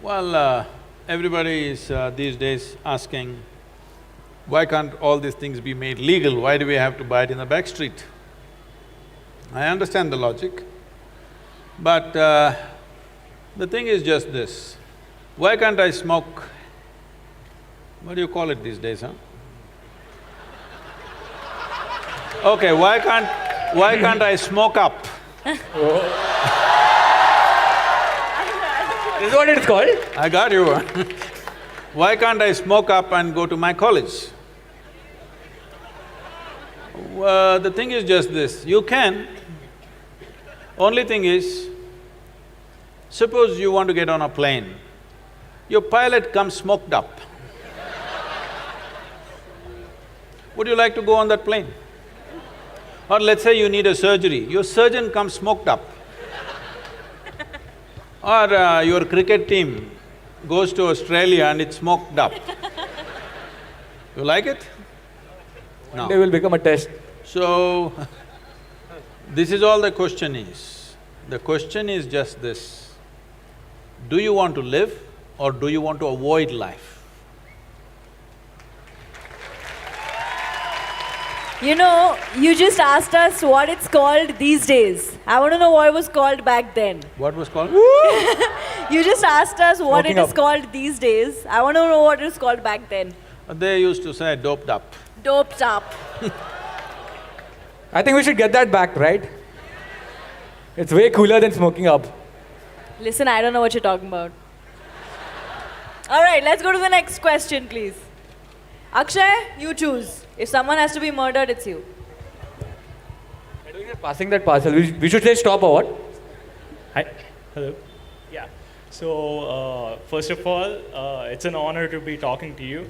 Well, everybody is these days asking, why can't all these things be made legal? Why do we have to buy it in the back street? I understand the logic, but the thing is just this. Why can't I smoke… What do you call it these days, huh? Okay, why can't I smoke up? This is what it's called? I got you. Why can't I smoke up and go to my college? The thing is just this, you can. Only thing is, suppose you want to get on a plane, your pilot comes smoked up. Would you like to go on that plane? Or let's say you need a surgery, your surgeon comes smoked up. Or your cricket team goes to Australia and it's smoked up. You like it? No. They will become a test. So, this is all the question is. The question is just this, do you want to live or do you want to avoid life? You know, you just asked us what it's called these days. I want to know what it was called back then. What was called? You just asked us what Smoking it is up. called these days. I want to know what it was called back then. They used to say doped up. Doped up. I think we should get that back, right? It's way cooler than smoking up. Listen, I don't know what you're talking about. All right, let's go to the next question, please. Akshay, you choose. If someone has to be murdered, it's you. Passing that parcel, we should say stop or what? Hi. Hello. Yeah. So, first of all, it's an honor to be talking to you.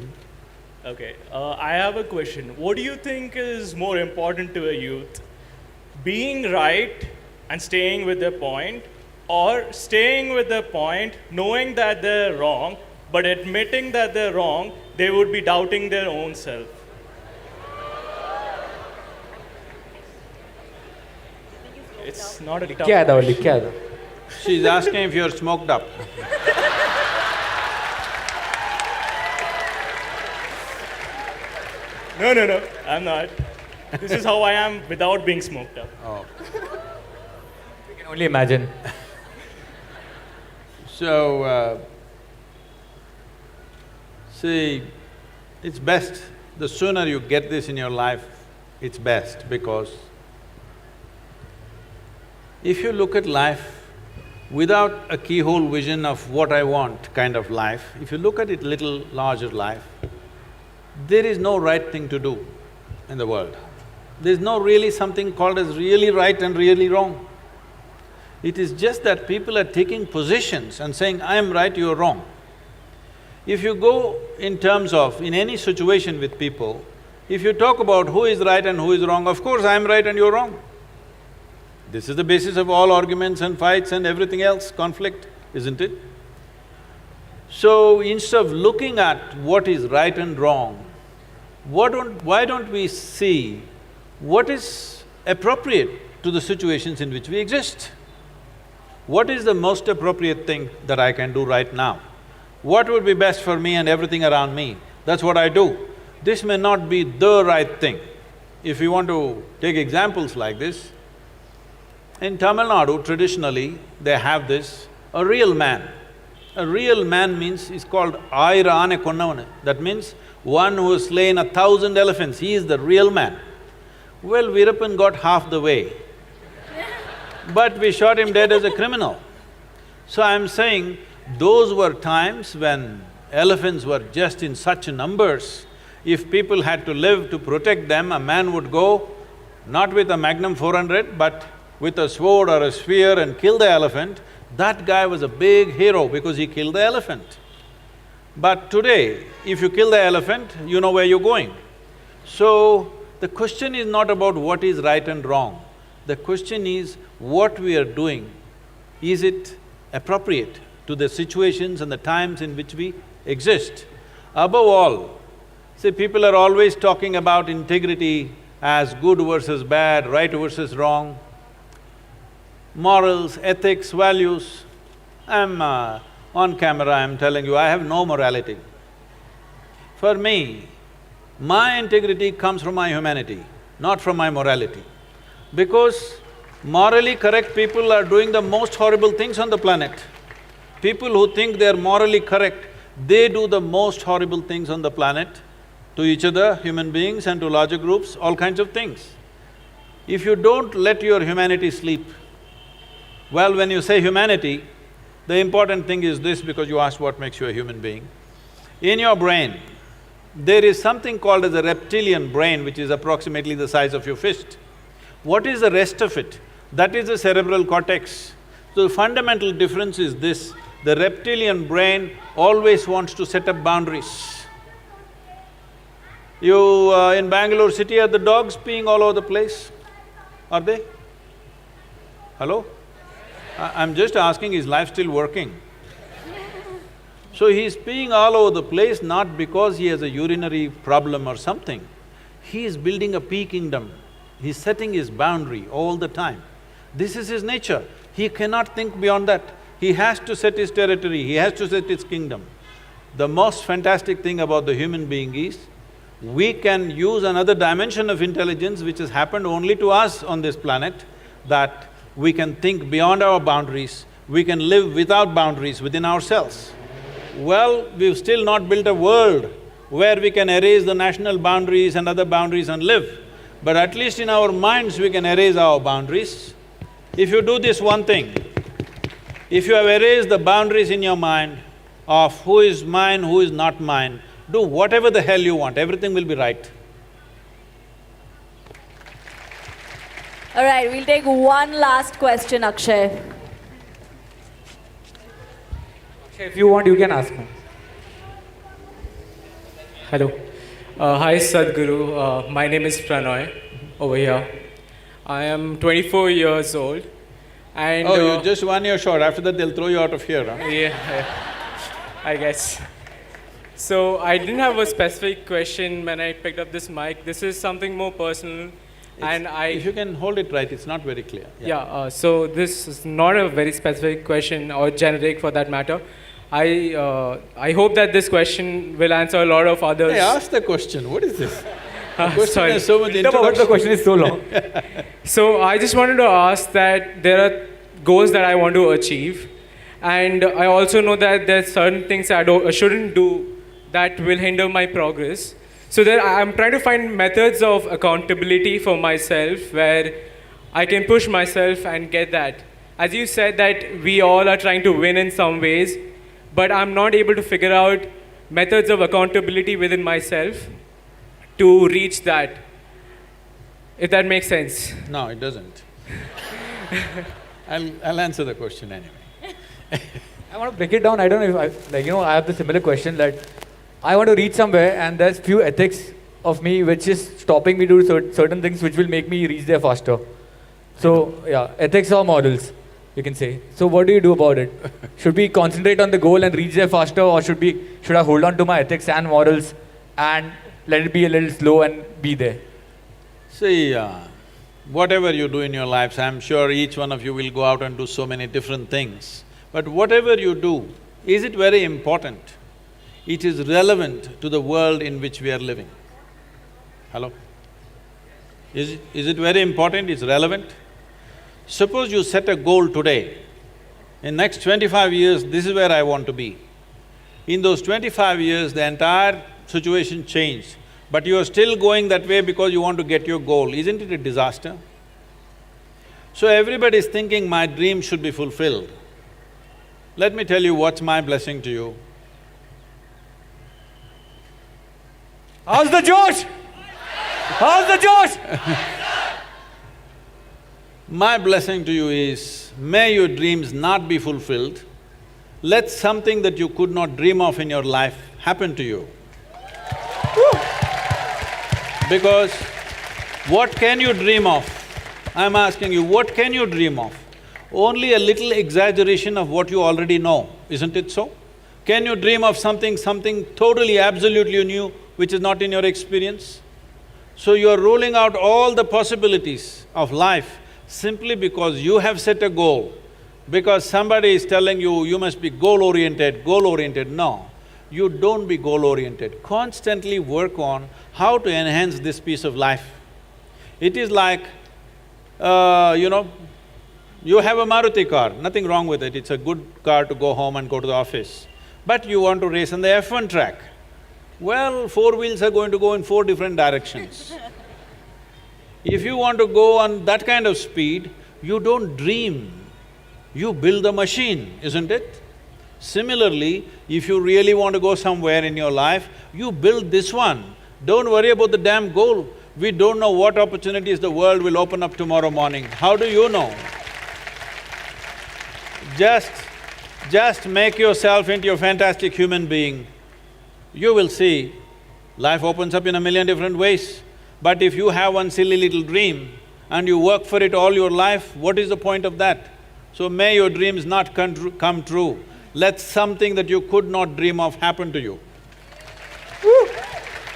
Okay. I have a question. What do you think is more important to a youth? Being right and staying with their point, or staying with their point, knowing that they're wrong, but admitting that they're wrong, they would be doubting their own self? It's not a tough क्या था question. क्या था? She's asking if you're smoked up. No, I'm not. This is how I am without being smoked up. Oh. We can only imagine. So, see, it's best, the sooner you get this in your life, it's best, because if you look at life without a keyhole vision of what I want kind of life, if you look at it little larger life, there is no right thing to do in the world. There's no really something called as really right and really wrong. It is just that people are taking positions and saying, I am right, you are wrong. If you go in terms of, in any situation with people, if you talk about who is right and who is wrong, of course I am right and you're wrong. This is the basis of all arguments and fights and everything else, conflict, isn't it? So instead of looking at what is right and wrong, why don't we see what is appropriate to the situations in which we exist? What is the most appropriate thing that I can do right now? What would be best for me and everything around me? That's what I do. This may not be the right thing. If you want to take examples like this, in Tamil Nadu, traditionally, they have this, a real man. A real man means, is called Ayira Ane Konnavanu. That means one who has slain 1,000 elephants, he is the real man. Well, Veerappan got half the way, but we shot him dead as a criminal. So I'm saying, those were times when elephants were just in such numbers. If people had to live to protect them, a man would go not with a Magnum 400, but with a sword or a spear and kill the elephant. That guy was a big hero because he killed the elephant. But today, if you kill the elephant, you know where you're going. So, the question is not about what is right and wrong. The question is, what we are doing, is it appropriate to the situations and the times in which we exist? Above all, see, people are always talking about integrity as good versus bad, right versus wrong, morals, ethics, values. I'm on camera, I'm telling you, I have no morality. For me, my integrity comes from my humanity, not from my morality. Because morally correct people are doing the most horrible things on the planet. People who think they're morally correct, they do the most horrible things on the planet, to each other, human beings, and to larger groups, all kinds of things. If you don't let your humanity sleep, well, when you say humanity, the important thing is this, because you asked what makes you a human being. In your brain, there is something called as a reptilian brain, which is approximately the size of your fist. What is the rest of it? That is the cerebral cortex. So the fundamental difference is this, the reptilian brain always wants to set up boundaries. You… in Bangalore city, are the dogs peeing all over the place? Are they? Hello? I'm just asking, is life still working? So he's peeing all over the place not because he has a urinary problem or something. He is building a pee kingdom. He's setting his boundary all the time. This is his nature. He cannot think beyond that. He has to set his territory, he has to set his kingdom. The most fantastic thing about the human being is, we can use another dimension of intelligence which has happened only to us on this planet, that we can think beyond our boundaries, we can live without boundaries within ourselves. Well, we've still not built a world where we can erase the national boundaries and other boundaries and live. But at least in our minds we can erase our boundaries. If you do this one thing, if you have erased the boundaries in your mind of who is mine, who is not mine, do whatever the hell you want, everything will be right. All right, we'll take one last question, Akshay. If you want, you can ask me. Hello. Hi Sadhguru, my name is Pranoy over here. I am 24 years old and… Oh, you're just 1 year short, after that they'll throw you out of here, huh? Yeah, I guess. So I didn't have a specific question when I picked up this mic. This is something more personal and If you can hold it right, it's not very clear. So this is not a very specific question or generic for that matter. I hope that this question will answer a lot of others. Hey, ask the question, what is this? Question sorry. is so much No, but the question is so long. So I just wanted to ask that there are goals that I want to achieve, and I also know that there's certain things I shouldn't do that will hinder my progress. So there, I'm trying to find methods of accountability for myself where I can push myself and get that. As you said that we all are trying to win in some ways, but I'm not able to figure out methods of accountability within myself to reach that. If that makes sense. No, it doesn't. I'll answer the question anyway. I want to break it down. I don't know if I have the similar question that I want to reach somewhere and there's few ethics of me which is stopping me to do certain things which will make me reach there faster. So yeah, ethics or morals, you can say. So what do you do about it? Should we concentrate on the goal and reach there faster, or should I hold on to my ethics and morals and let it be a little slow and be there? See, whatever you do in your lives, I'm sure each one of you will go out and do so many different things. But whatever you do, is it very important? It is relevant to the world in which we are living. Hello? Is it very important? It's relevant? Suppose you set a goal today. In next 25 years, this is where I want to be. In those 25 years, the entire situation changed, but you are still going that way because you want to get your goal. Isn't it a disaster? So everybody is thinking, my dream should be fulfilled. Let me tell you what's my blessing to you. How's the Josh? How's the Josh? My blessing to you is, may your dreams not be fulfilled. Let something that you could not dream of in your life happen to you. Because what can you dream of? I'm asking you, what can you dream of? Only a little exaggeration of what you already know, isn't it so? Can you dream of something totally, absolutely new, which is not in your experience? So you are ruling out all the possibilities of life simply because you have set a goal, because somebody is telling you, you must be goal-oriented, goal-oriented. No, you don't be goal-oriented. Constantly work on how to enhance this piece of life. It is like, you have a Maruti car, nothing wrong with it, it's a good car to go home and go to the office. But you want to race on the F1 track. Well, four wheels are going to go in four different directions. If you want to go on that kind of speed, you don't dream, you build the machine, isn't it? Similarly, if you really want to go somewhere in your life, you build this one. Don't worry about the damn goal. We don't know what opportunities the world will open up tomorrow morning. How do you know? Just make yourself into a fantastic human being. You will see, life opens up in a million different ways. But if you have one silly little dream and you work for it all your life, what is the point of that? So may your dreams not come true. Let something that you could not dream of happen to you.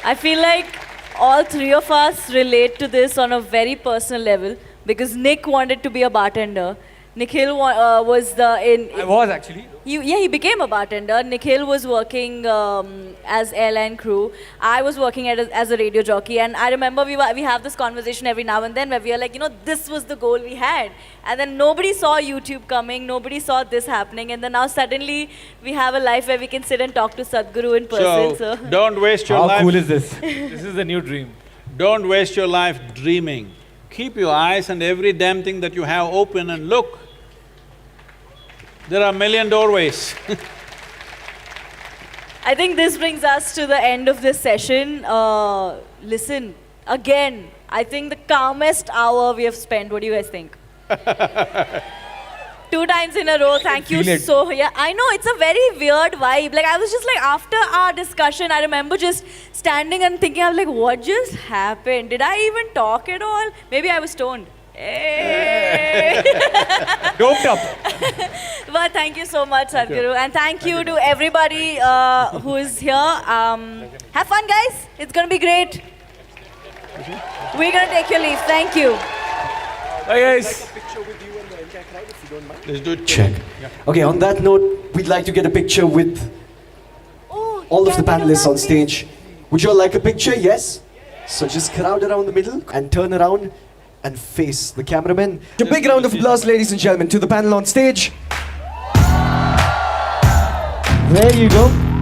I feel like all three of us relate to this on a very personal level because Nick wanted to be a bartender. Nikhil was I was actually. He became a bartender. Nikhil was working as airline crew. I was working as a radio jockey, and I remember we have this conversation every now and then where we are like, this was the goal we had, and then nobody saw YouTube coming, nobody saw this happening, and then now suddenly we have a life where we can sit and talk to Sadhguru in person. So don't waste your life. How cool is this? This is the new dream. Don't waste your life dreaming. Keep your eyes and every damn thing that you have open and look. There are a million doorways. I think this brings us to the end of this session. Listen, again, I think the calmest hour we have spent. What do you guys think? 2 times in a row, thank you so… Yeah, I know, it's a very weird vibe. Like, I was just like, after our discussion, I remember just standing and thinking, I was like, what just happened? Did I even talk at all? Maybe I was stoned. Hey. Doped up. But thank you so much, Sadhguru. And thank you to everybody who is here. Have fun, guys. It's going to be great. We're going to take your leave. Thank you. Bye, guys. Let's do it. Check. Yeah. Okay, on that note, we'd like to get a picture with all of the panelists on stage. Would you all like a picture? Yes? So just crowd around the middle and turn around and face the cameraman. A big round of applause, ladies and gentlemen, to the panel on stage. There you go.